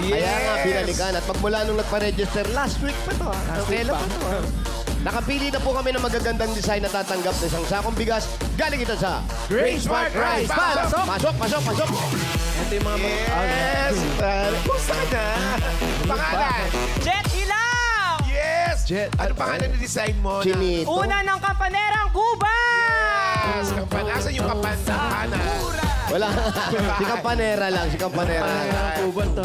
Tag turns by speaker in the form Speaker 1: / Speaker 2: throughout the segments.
Speaker 1: Kaya nga, binalikan. At magmula nung nagpa-register, last week pa to. Kailan pa to? Nakapili na po kami ng magagandang design na tatanggap ng isang sakong bigas. Galing ito sa
Speaker 2: Grain Smart Rice.
Speaker 1: Pasok!
Speaker 2: Ito yung mga...
Speaker 3: Yes! Gusto ka na? Pangalan?
Speaker 4: Jet Ilaw!
Speaker 3: Yes!
Speaker 2: Jet.
Speaker 3: Ano pangalan na design mo?
Speaker 1: Chinito.
Speaker 4: Una ng Kapanerang Cuba!
Speaker 3: Yes! Asan yung kapana?
Speaker 1: Wala. Si Kampanera lang.
Speaker 2: Kuban to.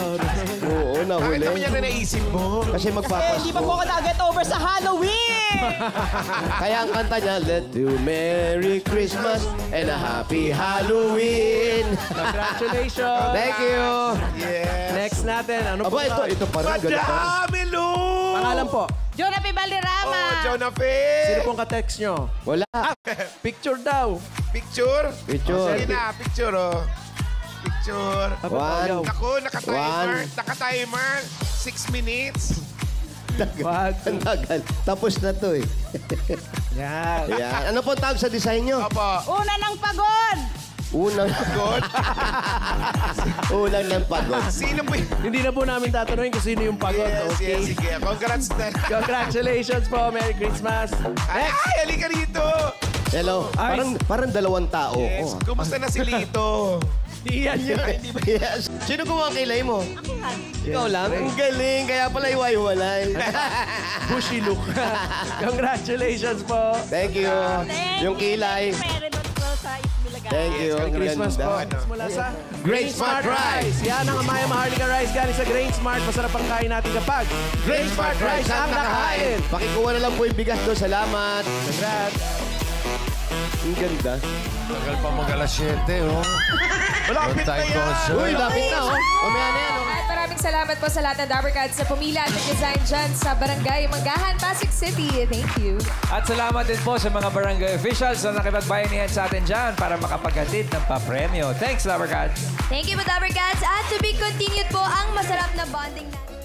Speaker 1: Oo,
Speaker 3: Bakit
Speaker 1: nahuli.
Speaker 3: naman yan na naisip mo?
Speaker 1: Kasi magpapasko.
Speaker 4: Hindi pa po ako na-get over sa Halloween!
Speaker 1: Kaya ang kanta niya, Let you Merry Christmas and a Happy Halloween.
Speaker 2: Congratulations.
Speaker 1: Thank you.
Speaker 3: Yes!
Speaker 2: Next natin. Ano
Speaker 1: Aba, ito pa rin. Ganito.
Speaker 3: Madami, Lu!
Speaker 2: Pangalan po.
Speaker 4: Jonapi Valderrama!
Speaker 3: Oh, Jonathan!
Speaker 2: Sino pong ka-text nyo?
Speaker 1: Wala.
Speaker 2: Picture daw.
Speaker 3: Picture?
Speaker 1: Picture.
Speaker 3: Sige na, picture, oh. Picture.
Speaker 1: One.
Speaker 3: Ako,
Speaker 1: One.
Speaker 3: nakatimer. Nakatimer. 6 minutes.
Speaker 1: Ang tagal. Tapos na to eh.
Speaker 2: Yan.
Speaker 1: Yan. Ano po tawag sa design nyo?
Speaker 3: Opo.
Speaker 4: Una ng Pagod!
Speaker 1: Unang
Speaker 3: Good.
Speaker 1: Unang ng pagod.
Speaker 3: Sino po yun?
Speaker 2: Hindi na po namin tatanungin kung sino yung pagod.
Speaker 3: Yes,
Speaker 2: Okay.
Speaker 3: yes, sige. Congrats na.
Speaker 2: Congratulations po. Merry Christmas.
Speaker 3: Ay, halika dito.
Speaker 1: Hello.
Speaker 2: Ayos.
Speaker 1: Parang dalawang tao.
Speaker 3: Yes,
Speaker 1: Oh.
Speaker 3: kumusta na si Lito?
Speaker 2: Iyan yun.
Speaker 1: Yes. Sino gumawa ang kilay mo? Ikaw lang? Ang galing. Kaya pala iwaiwalay.
Speaker 2: Bushy look. Congratulations po.
Speaker 1: Thank you. Yung kilay. Thank you.
Speaker 2: Merry Christmas po.
Speaker 1: Ganda.
Speaker 2: Mula sa
Speaker 1: Grain Smart Rice.
Speaker 2: Yan ang Amaya Maharlika Rice galing sa Grain Smart. Masarap ang kain natin kapag
Speaker 1: Grain Smart Rice ang nakahain. Pakikuha na lang po yung bigas doon. Salamat.
Speaker 2: Congrats.
Speaker 1: Ang ganda.
Speaker 5: Tagal pa mag-alas 7, oh.
Speaker 3: Malapit na
Speaker 5: Time
Speaker 3: yan.
Speaker 5: concert.
Speaker 1: Uy, lapit na oh. Mamaya na yan oh.
Speaker 6: At maraming salamat po sa lahat ng Dabbercats sa pumila at design dyan sa Barangay Manggahan, Pasig City. Thank you.
Speaker 7: At salamat din po sa mga barangay officials na nakipagbayanihan sa atin dyan para makapaghatid ng papremyo. Thanks, Lovercats!
Speaker 6: Thank you po, Dabbercats. At to be continued po ang masarap na bonding natin.